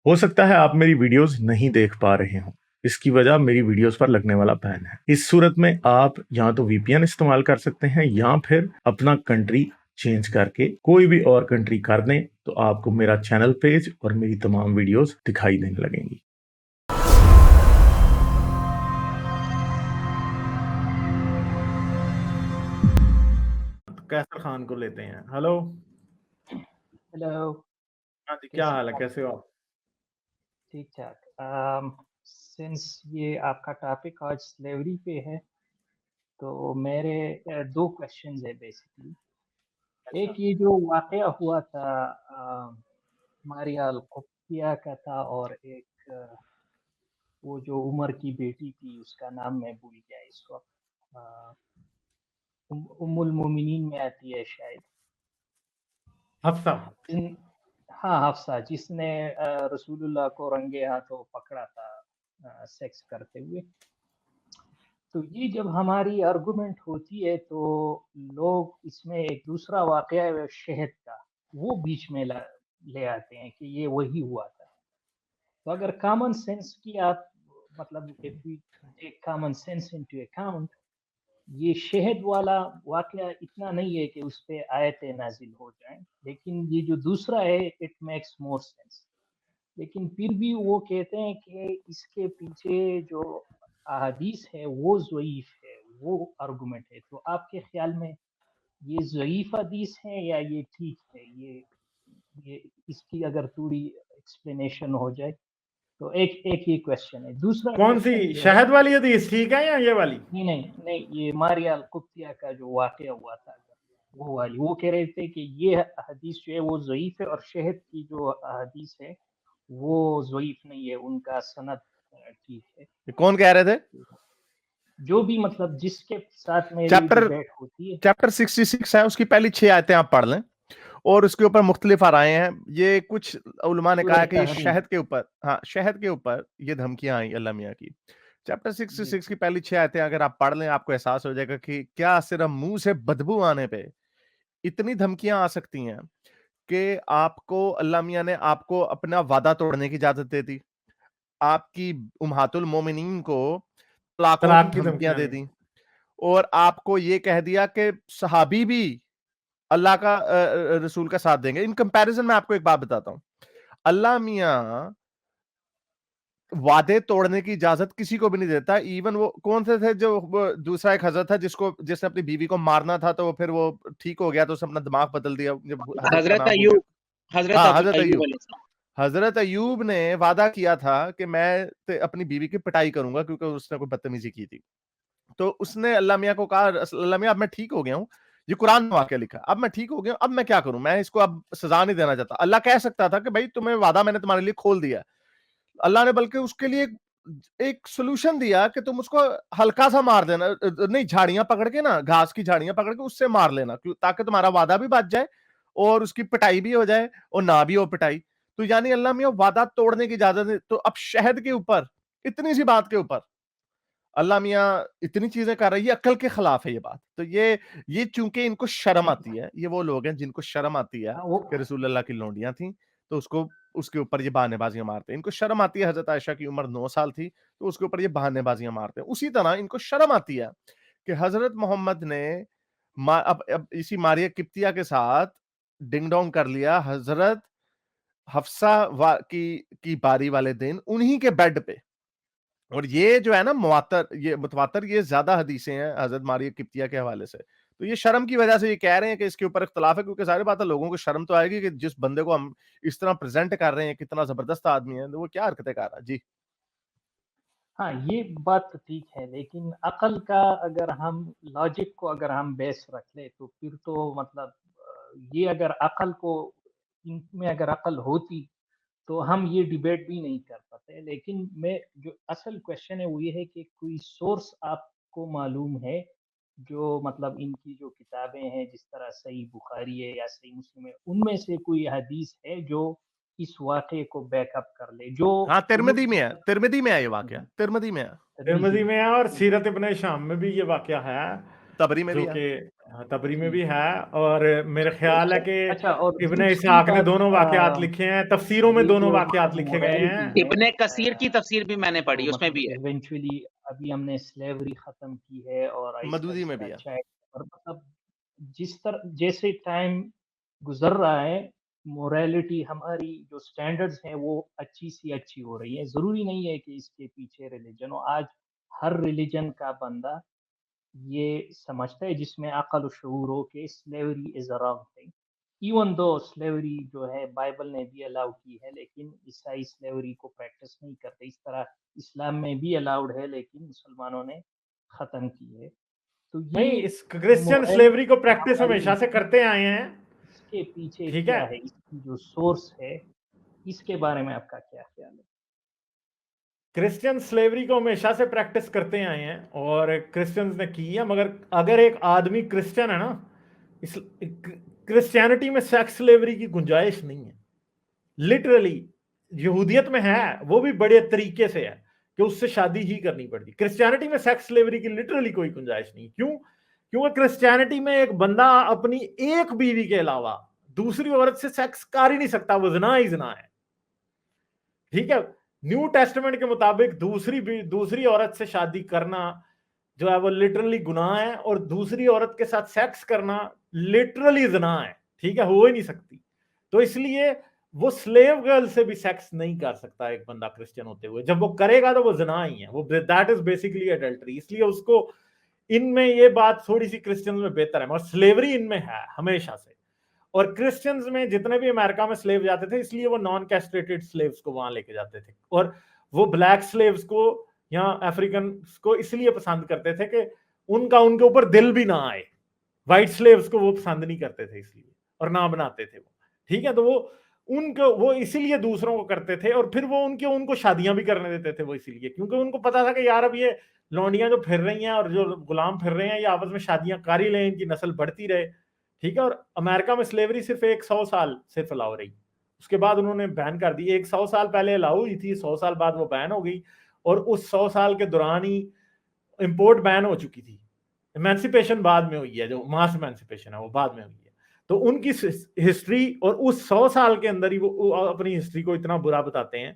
ہو سکتا ہے آپ میری ویڈیوز نہیں دیکھ پا رہے ہوں، اس کی وجہ میری ویڈیوز پر لگنے والا بین ہے۔ اس صورت میں آپ یا تو وی پی این استعمال کر سکتے ہیں یا پھر اپنا کنٹری چینج کر کے کوئی بھی اور کنٹری کر دیں تو آپ کو میرا چینل پیج اور میری تمام ویڈیوز دکھائی دینے لگیں گی۔ کیسر خان کو لیتے ہیں۔ ہلو، ہیلو، ہاں جی، کیا حال ہے، کیسے ہو آپ؟ ٹھیک ٹھاک۔ سنس یہ آپ کا ٹاپک آج سلیوری پہ ہے تو میرے دو کوشچنز ہیں بیسیکلی۔ ایک یہ جو واقعہ ہوا تھا ماریا القبطیہ کا تھا، اور ایک وہ جو عمر کی بیٹی تھی اس کا نام میں بھول گیا اس وقت، ام المومنین میں آتی ہے شاید، حفصہ۔ ہاں حفصہ، جس نے رسول اللہ کو رنگے ہاتھوں پکڑا تھا سیکس کرتے ہوئے۔ تو یہ جب ہماری آرگومنٹ ہوتی ہے تو لوگ اس میں ایک دوسرا واقعہ ہے شہد کا، وہ بیچ میں لے آتے ہیں کہ یہ وہی ہوا تھا۔ تو اگر کامن سینس کی آپ مطلب if we take common sense into account، یہ شہد والا واقعہ اتنا نہیں ہے کہ اس پہ آیتیں نازل ہو جائیں، لیکن یہ جو دوسرا ہے اٹ میکس مور سینس۔ لیکن پھر بھی وہ کہتے ہیں کہ اس کے پیچھے جو احادیث ہے وہ ضعیف ہے، وہ آرگومنٹ ہے۔ تو آپ کے خیال میں یہ ضعیف حدیث ہے یا یہ ٹھیک ہے؟ یہ اس کی اگر تھوڑی ایکسپلینیشن ہو جائے تو ایک یہ کوشچن ہے۔ دوسرا کون سی کوشچن یہ ہے، شہد والی حدیث ٹھیک ہے یا یہ والی؟ نہیں یہ ماریا القبطیہ کا جو واقعہ ہوا تھا وہ والی، وہ کہہ رہے تھے کہ یہ حدیث جو ہے وہ ضعیف ہے، اور شہد کی جو حدیث ہے وہ ضعیف نہیں ہے، ان کا سند ٹھیک ہے۔ کون کہہ رہے تھے؟ جو بھی مطلب جس کے ساتھ میری چیپٹر ڈیبیٹ ہوتی ہے۔ چیپٹر 66 ہے، اس کی پہلی 6 آیتیں آپ پڑھ لیں اور اس کے اوپر مختلف آرائیں ہیں۔ یہ کچھ علماء نے کہا کہ یہ شہد کے اوپر، ہاں شہد کے اوپر یہ دھمکیاں آئیں اللہ میاں کی۔ چیپٹر 66 کی پہلی 6 آیتیں اگر آپ پڑھ لیں آپ کو احساس ہو جائے گا کہ کیا صرف منہ سے بدبو آنے پہ اتنی دھمکیاں آ سکتی ہیں کہ آپ کو اللہ میاں نے آپ کو اپنا وعدہ توڑنے کی اجازت دے دی، آپ کی امہات المومنین کو طلاقوں کی دھمکیاں دے دی، اور آپ کو یہ کہہ دیا کہ صحابی بھی اللہ کا رسول کا ساتھ دیں گے۔ ان کمپیریزن میں آپ کو ایک بات بتاتا ہوں، اللہ میاں وعدے توڑنے کی اجازت کسی کو بھی نہیں دیتا۔ ایون وہ کون سے تھے جو دوسرا ایک حضرت تھا جس نے اپنی بیوی کو مارنا تھا تو پھر وہ ٹھیک ہو گیا تو اس نے اپنا دماغ بدل دیا، حضرت ایوب نے وعدہ کیا تھا کہ میں اپنی بیوی کی پٹائی کروں گا کیونکہ اس نے کوئی بدتمیزی کی تھی، تو اس نے اللہ میاں کو کہا اللہ میاں اب میں ٹھیک ہو گیا ہوں، یہ قرآن میں واقعہ لکھا، اب میں ٹھیک ہو گیا ہوں، اب میں کیا کروں، میں اس کو اب سزا نہیں دینا چاہتا۔ اللہ کہہ سکتا تھا کہ بھائی تمہیں وعدہ میں نے تمہارے لیے کھول دیا، اللہ نے بلکہ اس کے لیے ایک سولوشن دیا کہ تم اس کو ہلکا سا مار دینا، نہیں جھاڑیاں پکڑ کے نا، گھاس کی جھاڑیاں پکڑ کے اس سے مار لینا تاکہ تمہارا وعدہ بھی بچ جائے اور اس کی پٹائی بھی ہو جائے اور نہ بھی ہو پٹائی۔ تو یعنی اللہ میاں وعدہ توڑنے کی اجازت ہے۔ تو اب شہد کے اوپر اتنی سی بات کے اوپر اللہ میاں اتنی چیزیں کر رہی ہے، عقل کے خلاف ہے یہ بات۔ تو یہ چونکہ ان کو شرم آتی ہے، یہ وہ لوگ ہیں جن کو شرم آتی ہے کہ رسول اللہ کی لونڈیاں تھیں تو اس کے اوپر یہ بہانے بازیاں مارتے ہیں۔ ان کو شرم آتی ہے حضرت عائشہ کی عمر 9 سال تھی تو اس کے اوپر یہ بہانے بازیاں مارتے ہیں۔ اسی طرح ان کو شرم آتی ہے کہ حضرت محمد نے اب اسی ماریہ قبطیہ کے ساتھ ڈنگ ڈونگ کر لیا، حضرت حفصہ کی باری والے دن انہی کے بیڈ پہ، اور یہ جو ہے نا متواتر یہ زیادہ حدیثیں ہیں حضرت ماریہ قبطیہ کے حوالے سے۔ تو یہ شرم کی وجہ سے یہ کہہ رہے ہیں کہ اس کے اوپر اختلاف ہے، کیونکہ ظاہر بات ہے لوگوں کو شرم تو آئے گی کہ جس بندے کو ہم اس طرح پریزنٹ کر رہے ہیں کتنا زبردست آدمی ہے، وہ کیا حرکتیں کر رہا ہے۔ جی ہاں یہ بات تو ٹھیک ہے، لیکن عقل کا اگر ہم لاجک کو اگر ہم بیس رکھ لیں تو پھر تو مطلب یہ اگر عقل کو ان میں اگر عقل ہوتی تو ہم یہ ڈیبیٹ بھی نہیں کر پاتے۔ لیکن میں جو اصل کوشچن ہے وہ یہ ہے کہ کوئی سورس آپ کو معلوم ہے جو مطلب ان کی جو کتابیں ہیں جس طرح صحیح بخاری ہے یا صحیح مسلم ہے، ان میں سے کوئی حدیث ہے جو اس واقعے کو بیک اپ کر لے؟ جو ہاں ترمذی میں ہے یہ واقعہ، ترمذی میں ہے اور سیرت ابن شام میں بھی یہ واقعہ ہے، تبری میں جو بھی ہے۔ کہ ہاں، تبری میں بھی ہے، اور میرا خیال ہے کہ اچھا، اور ابن دوسری اسحاق نے بات دونوں واقعات لکھے ہیں، تفسیروں میں یہ دونوں جو واقعات لکھے گئے ہیں۔ morality ہے، ابن کثیر کی تفسیر بھی میں نے تو پڑھی، اس میں مطلب بھی ہے۔ ایونچولی ابھی ہم نے سلیوری ختم کی ہے اور آہستہ مدودی میں آہستہ بھی ہے۔ چائلڈ، اور مطلب جس طرح جیسے ٹائم گزر رہا ہے مورالٹی ہماری جو سٹینڈرڈز ہیں وہ اچھی سی اچھی ہو رہی ہے. ضروری نہیں ہے کہ اس کے پیچھے ریلیجن ہو. آج ہر ریلیجن کا بندہ یہ سمجھتا ہے جس میں عقل و شعور ہو کہ slavery is a wrong thing. Even though slavery جو ہے بائبل نے بھی الاؤ کی ہے لیکن عیسائی سلیوری کو پریکٹس نہیں کرتے. اس طرح اسلام میں بھی الاؤڈ ہے لیکن مسلمانوں نے ختم کی ہے. تو نہیں، یہ اس کرسچن morality سلیوری کو پریکٹس ہماری ہمیشہ سے کرتے آئے ہیں، اس کے پیچھے ٹھیک کیا ہے؟ ہے، اس کی جو سورس ہے اس کے بارے میں آپ کا کیا خیال ہے؟ کرسچن سلیوری کو ہمیشہ سے پریکٹس کرتے آئے ہیں اور کرسچنز نے کی ہے، مگر اگر ایک آدمی کرسچن ہے نا، کرسچینٹی میں سیکس سلیوری کی گنجائش نہیں ہے. لٹرلی یہودیت میں ہے، وہ بھی بڑے طریقے سے ہے کہ اس سے شادی ہی کرنی پڑتی. کرسچینٹی میں سیکس سلیوری کی لٹرلی کوئی گنجائش نہیں. کیوں؟ کیونکہ کرسچینٹی میں ایک بندہ اپنی ایک بیوی کے علاوہ دوسری عورت سے سیکس کر ہی نہیں سکتا، وہ زنا ہی زنا ہے. ٹھیک ہے، نیو ٹیسٹمنٹ کے مطابق دوسری عورت سے شادی کرنا جو ہے وہ لٹرلی گناہ ہے، اور دوسری عورت کے ساتھ سیکس کرنا لٹرلی زنا ہے. ٹھیک ہے، ہو ہی نہیں سکتی. تو اس لیے وہ سلیو گرل سے بھی سیکس نہیں کر سکتا ایک بندہ کرسچن ہوتے ہوئے. جب وہ کرے گا تو وہ زنا ہی ہے، وہ دیٹ از بیسیکلی ایڈلٹری. اس لیے اس کو ان میں یہ بات تھوڑی سی کرسچن میں بہتر ہے، مگر سلیوری ان میں ہے ہمیشہ سے. اور کرسچنز میں جتنے بھی امریکہ میں سلیو جاتے تھے اس لیے وہ نان کیسٹریٹڈ سلیوز کو وہاں لے کے جاتے تھے، اور وہ بلیک سلیوز کو یا افریقن کو اس لیے پسند کرتے تھے کہ ان کے اوپر دل بھی نہ آئے. وائٹ سلیوز کو وہ پسند نہیں کرتے تھے اس لیے، اور نہ بناتے تھے وہ. ٹھیک ہے، تو وہ اسی لیے دوسروں کو کرتے تھے، اور پھر وہ ان کو شادیاں بھی کرنے دیتے تھے. وہ اسی لیے کیونکہ ان کو پتا تھا کہ یار اب یہ لونڈیاں جو پھر رہی ہیں اور جو غلام پھر رہے ہیں یہ آپس میں شادیاں کر ہی لیں، ان کی نسل بڑھتی رہے. ٹھیک ہے، اور امریکہ میں سلیوری صرف 100 سال صرف الاؤ رہی، اس کے بعد انہوں نے بین کر دی. 100 سال پہلے الاؤ ہوئی تھی، 100 سال بعد وہ بین ہو گئی، اور اس 100 سال کے دوران ہی امپورٹ بین ہو چکی تھی. ایمانسیپیشن بعد میں ہوئی ہے، جو ماس ایمانسیپیشن ہے وہ بعد میں ہوئی ہے. تو ان کی ہسٹری اور اس 100 سال کے اندر ہی وہ اپنی ہسٹری کو اتنا برا بتاتے ہیں،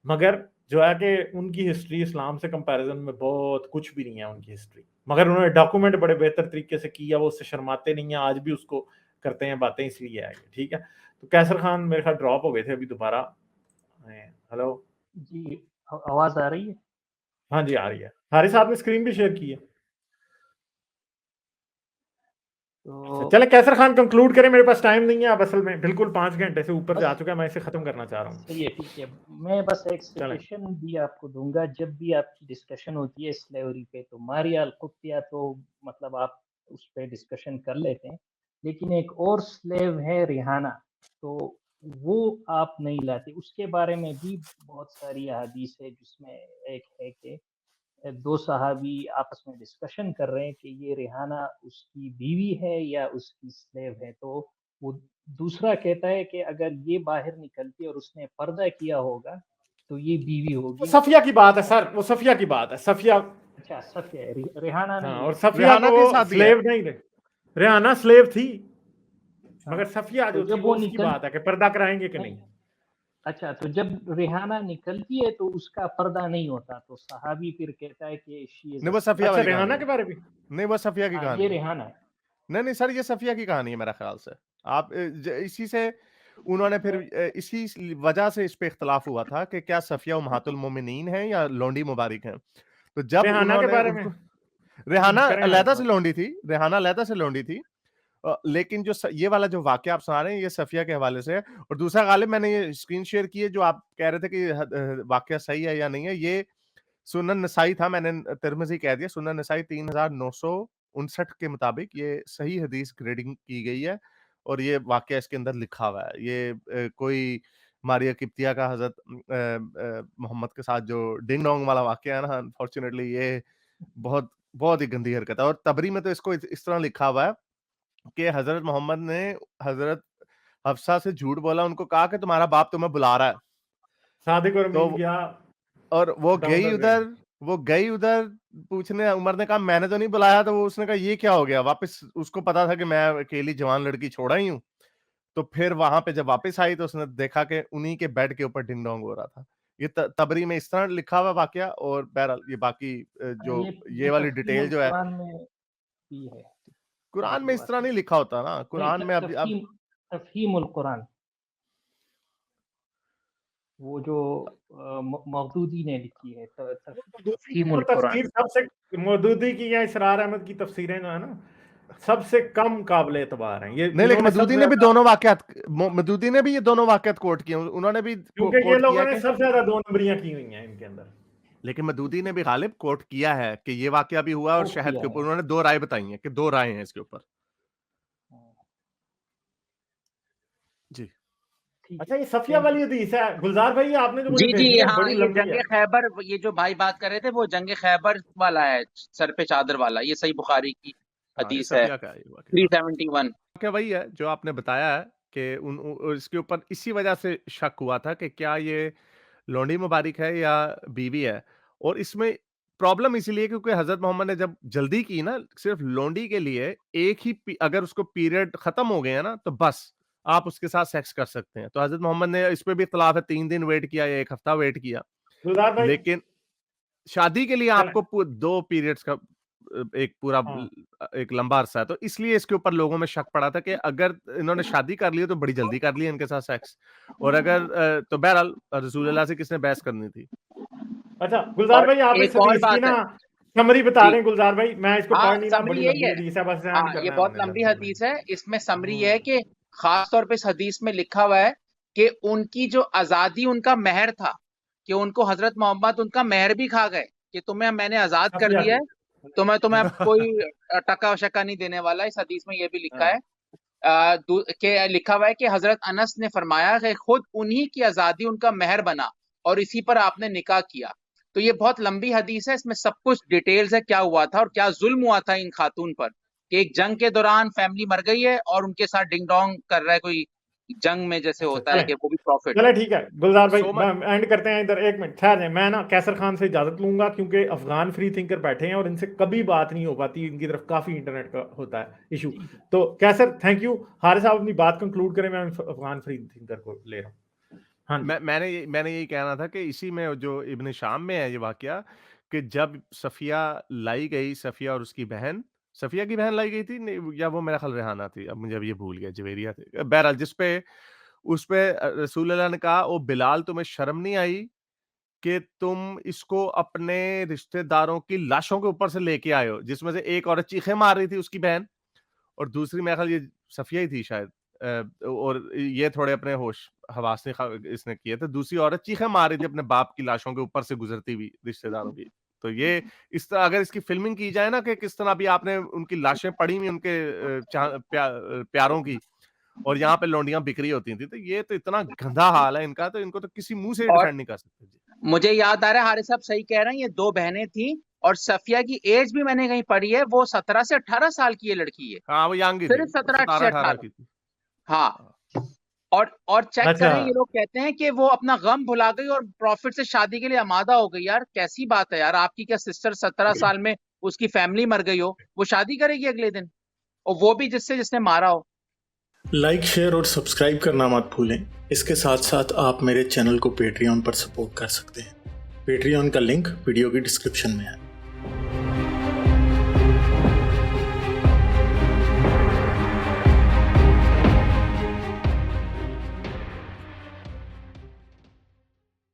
مگر جو ہے کہ ان کی ہسٹری اسلام سے کمپیریزن میں بہت کچھ بھی نہیں ہے ان کی ہسٹری. مگر انہوں نے ڈاکومنٹ بڑے بہتر طریقے سے کیا، وہ اس سے شرماتے نہیں ہیں، آج بھی اس کو کرتے ہیں باتیں، اس لیے ہے. ٹھیک ہے، تو کیسر خان میرے خیال ڈراپ ہو گئے تھے ابھی دوبارہ. ہلو جی آواز آ رہی ہے؟ ہاں جی آ رہی ہے. حارث صاحب نے اسکرین بھی شیئر کی ہے. چلے کیسر خان کنکلوڈ کریں، میرے پاس ٹائم نہیں ہے اب، اصل میں بالکل 5 گھنٹے سے اوپر جا چکا ہے، میں اسے ختم کرنا چاہ رہا ہوں. صحیح ہے، ٹھیک ہے. میں بس ایک چلیں. سجیشن بھی آپ کو دوں گا، جب بھی آپ کی ڈسکشن ہوتی ہے سلیوری پہ تو ماریا القبطیہ تو مطلب آپ اس پہ ڈسکشن کر لیتے ہیں، لیکن ایک اور سلیو ہے ریحانہ، تو وہ آپ نہیں لاتے. اس کے بارے میں بھی بہت ساری احادیث ہے جس میں ایک ہے کہ 2 صحابی آپس میں ڈسکشن کر رہے ہیں کہ یہ ریحانہ اس کی بیوی ہے یا اس کی سلیو ہے. تو وہ دوسرا کہتا ہے کہ اگر یہ باہر نکلتی اور اس نے پردہ کیا ہوگا تو یہ بیوی ہوگی. صفیہ کی بات ہے سر، وہ صفیہ کی بات ہے. صفیہ، اچھا صفیہ ہے، ریحانہ ہاں، نہیں اور ہے. صفیہ ریحانہ کو کے وہ ساتھ بھی ہے. سلیو نہیں رہے، ریحانہ سلیو تھی، ہاں، مگر صفیہ تو جو تھی جب وہ وہ اس کی نکل بات ہے کہ پردہ کرائیں گے کہ نہیں، نہیں. اچھا تو جب ریحانہ نکلتی ہے تو اس کا پردہ نہیں ہوتا، تو صحابی پھر کہتا ہے کہ شی از نہیں وہ صفیہ اچھا والی کہانی ریحانہ ہے. کے بارے میں نہیں وہ صفیہ کی ہاں کہانی یہ ہے. ریحانہ ہے. نہیں سر، یہ صفیہ کی کہانی ہے میرا خیال سے. آپ اسی سے انہوں نے پھر اسی وجہ سے اس پہ اختلاف ہوا تھا کہ کیا صفیہ امہات المومنین ہیں یا لونڈی مبارک ہیں. تو جب ریحانہ انہوں کے نے بارے ان میں کو ریحانہ کریں علیحدہ آپ سے بات. لونڈی تھی، ریحانہ علیحدہ سے لونڈی تھی، لیکن جو یہ والا جو واقعہ آپ سنا رہے ہیں یہ صفیہ کے حوالے سے ہے. اور دوسرا غالب میں نے یہ اسکرین شیئر کی ہے جو آپ کہہ رہے تھے کہ واقعہ صحیح ہے یا نہیں ہے، یہ سنن نسائی تھا، میں نے ترمذی کہہ دیا. سنن نسائی 3959 کے مطابق یہ صحیح حدیث گریڈنگ کی گئی ہے، اور یہ واقعہ اس کے اندر لکھا ہوا ہے. یہ کوئی ماریا قبطیہ کا حضرت محمد کے ساتھ جو ڈنگ ڈونگ والا واقعہ ہے نا، انفارچونیٹلی یہ بہت بہت ہی گندی حرکت ہے. اور تبری میں تو اس کو اس طرح لکھا ہوا ہے کہ حضرت محمد نے حضرت حفصہ سے جھوٹ بولا، ان کو کہا کہ تمہارا باپ تمہیں بلا رہا ہے. صادق اور تو امین کیا اور وہ ڈاؤن گئی دا ادھر، وہ گئی ادھر پوچھنے, عمر نے کہا میں نے تو نہیں بلایا, تو وہ اس نے کہا یہ کیا ہو گیا, واپس اس کو پتا تھا کہ میں اکیلی جوان لڑکی چھوڑا ہی ہوں. تو پھر وہاں پہ جب واپس آئی تو اس نے دیکھا کہ انہی کے بیڈ کے اوپر ڈنگ ڈونگ ہو رہا تھا. یہ تبری میں اس طرح لکھا ہوا واقعہ, اور بہرحال یہ باقی جو یہ والی ڈیٹیل جو ہے قرآن میں بھی ہے, قرآن میں اس طرح نہیں لکھا ہوتا نا. قرآن میں اب تفہیم القرآن, وہ جو مودودی نے لکھی ہے تفہیم القرآن. تفسیر سب سے مودودی کی یا اسرار احمد کی تفسیریں جو ہے نا سب سے کم قابل اعتبار ہیں. یہ نہیں, لیکن مودودی نے بھی دونوں واقعات, مودودی نے بھی یہ دونوں واقعات کوٹ کیے, انہوں نے بھی کیونکہ یہ لوگوں نے سب سے زیادہ 2 نمبریاں کی ہوئی ہیں ان کے اندر. لیکن مودودی نے بھی غالب کوٹ کیا ہے کہ یہ واقعہ بھی ہوا, اور شہد کے اوپر انہوں نے 2 رائے بتائی ہیں کہ 2 رائے ہیں اس کے اوپر. جی اچھا, یہ صفیہ والی حدیث ہے گلزار بھائی, آپ نے جو مجھے جی ہاں, یہ جنگ خیبر, یہ جو بھائی بات کر رہے تھے وہ جنگ خیبر والا ہے, سر پہ چادر والا, یہ صحیح بخاری کی حدیث ہے 371. کہ وہی ہے جو آپ نے بتایا ہے کہ اس کے اوپر اسی وجہ سے شک ہوا تھا کہ کیا یہ لونڈی مبارک ہے یا بیوی ہے. اور اس میں پرابلم اسی لیے کیونکہ حضرت محمد نے جب جلدی کی نا, صرف لونڈی کے لیے ایک ہی اگر اس کو پیریڈ ختم ہو گئے ہیں نا تو بس آپ اس کے ساتھ سیکس کر سکتے ہیں. تو حضرت محمد نے اس پہ بھی اختلاف ہے, 3 دن ویٹ کیا یا 1 ہفتہ ویٹ کیا, لیکن شادی کے لیے آپ کو 2 پیریڈز کا ایک پورا ایک لمبا عرصہ ہے. تو اس لیے اس کے اوپر لوگوں میں شک پڑا تھا کہ اگر انہوں نے شادی کر لی تو بڑی جلدی کر لی ان کے ساتھ سیکس, اور اگر تو بہرحال رسول اللہ سے کس نے بحث کرنی تھی. اچھا گلزار بھائی, آپ اس حدیث کی نا سمری بتا رہے ہیں گلزار بھائی, میں اس کو پڑھ نہیں رہا, بڑی لمبی حدیث ہے, بس یہ بہت لمبی حدیث ہے. اس میں سمری یہ ہے کہ خاص طور پہ اس حدیث میں لکھا ہوا ہے کہ ان کی جو آزادی ان کا مہر تھا, کہ ان کو حضرت محمد ان کا مہر بھی کھا گئے کہ تمہیں میں نے آزاد کر دیا ہے, تمہیں کوئی ٹکا شکا نہیں دینے والا. اس حدیث میں یہ بھی لکھا ہے کہ لکھا ہوا ہے کہ حضرت انس نے فرمایا کہ خود انہی کی آزادی ان کا مہر بنا اور اسی پر آپ نے نکاح کیا. تو یہ بہت لمبی حدیث ہے, اس میں سب کچھ ڈیٹیلز ہے کیا ہوا تھا اور کیا ظلم ہوا تھا ان خاتون پر, کہ ایک جنگ کے دوران فیملی مر گئی ہے اور ان کے ساتھ ڈنگ ڈونگ کر رہا ہے کوئی جنگ میں جیسے ہوتا ہے کہ وہ بھی پروفٹ. چلے ٹھیک ہے گلزار بھائی, اینڈ کرتے ہیں ادھر. 1 منٹ ٹھہر جائیں, میں نا کیسر خان سے اجازت لوں گا کیونکہ افغان فری تھنکر بیٹھے ہیں اور ان سے کبھی بات نہیں ہو پاتی, ان کی طرف کافی انٹرنیٹ کا ہوتا ہے ایشو. تو کیسر تھینک یو, حارث صاحب اپنی بات کنکلوڈ کریں, میں افغان فری تھنکر کو لے رہا ہوں. میں نے یہی کہنا تھا کہ اسی میں جو ابن شام میں ہے یہ واقعہ کہ جب صفیہ لائی گئی, صفیہ اور اس کی بہن, صفیہ کی بہن لائی گئی تھی یا وہ میرا خیال ریحانہ تھی, اب مجھے اب یہ بھول گیا, جویریہ تھے, بہرحال جس پہ اس پہ رسول اللہ نے کہا او بلال تمہیں شرم نہیں آئی کہ تم اس کو اپنے رشتہ داروں کی لاشوں کے اوپر سے لے کے آئے ہو, جس میں سے ایک عورت چیخیں مار رہی تھی اس کی بہن, اور دوسری میرا خیال یہ صفیہ ہی تھی شاید, اور یہ تھوڑے اپنے ہوش حواس اس نے کیے تھے, دوسری عورت چیخیں مار رہی تھی اپنے باپ کی لاشوں کے اوپر سے گزرتی ہوئی رشتہ داروں کی. تو یہ اس طرح اگر اس کی فلمنگ کی جائے نا کہ کس طرح بھی آپ نے ان کی لاشیں پڑی ہوئی ان کے پیاروں کی, اور یہاں پہ لونڈیاں بکری ہوتی تھیں, تو یہ تو اتنا گندا حال ہے ان کا, تو ان کو تو کسی منہ سے ڈیفینڈ نہیں کر سکتے. مجھے یاد آ رہا ہے حارث صاحب صحیح کہہ رہے ہیں, یہ 2 بہنیں تھیں اور صفیہ کی ایج بھی میں نے کہیں پڑھی ہے, وہ 17 سے 18 سال کی یہ لڑکی ہے. ہاں وہ یانگ صرف 17 سے 18 کی تھی. ہاں, اور چیک کریں, یہ لوگ کہتے ہیں کہ وہ اپنا غم بھلا گئی اور پروفٹ سے شادی کے لیے آمادہ ہو گئی. یار کیسی بات ہے یار, آپ کی کیا سسٹر 17 سال میں اس کی فیملی مر گئی ہو, وہ شادی کرے گی اگلے دن, اور وہ بھی جس نے مارا ہو. لائک شیئر اور سبسکرائب کرنا مت بھولیں. اس کے ساتھ ساتھ آپ میرے چینل کو پیٹریون پر سپورٹ کر سکتے ہیں. پیٹریون کا لنک ویڈیو کی ڈسکرپشن میں ہے.